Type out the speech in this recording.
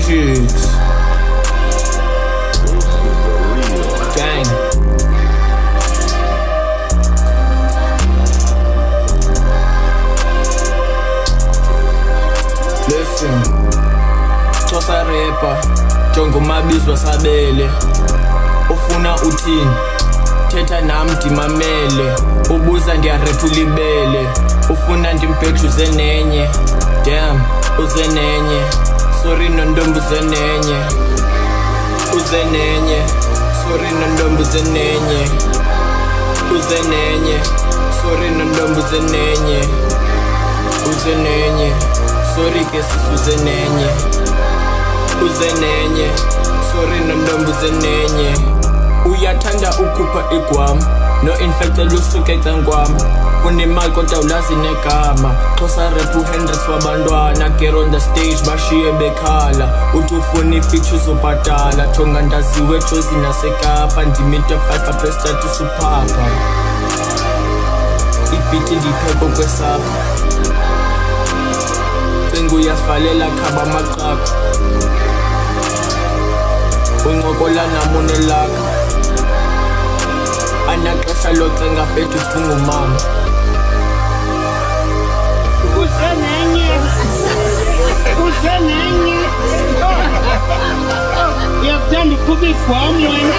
Matrix. Gang. Listen, Xhosa rapper, jonga umabizwa sabele. Ufuna uthini? Thetha nami ndimamele. Ubuza ndiyarepa ulibele. Ufuna ndimbhexe uze nenye. Damn, uze nenye. Sorry nontombi uze nenye. Uze nenye. Sorry nontombi uze nenye. Uze nenye. Sorry nontombi uze nenye. Uze nenye. Sorry ke sisi uze nenye. Uze nenye. Sorry nontombi uze nenye. Uyathanda ukhupha igwam. No infected lusuke cengwam. Unemali kodwa ulazi negama. Xhosa rap u-Hendrix wabantwana. Get on the stage bashiye bekhala. Uthi ufuna i-features ubhatala. Jonga ndaziwe eJozi naseKapa. Ndimite 5 apha estatus uphapha. Ibhiti ndiyipheka okwesapha. Cinga uyasivalela khaba amaqhaqha. Uncokola nam unelakha. Anaxesha locenga fethu singumama. Uze nenye. Uze nenye. Uyakuthanda ukhupha igwam wena.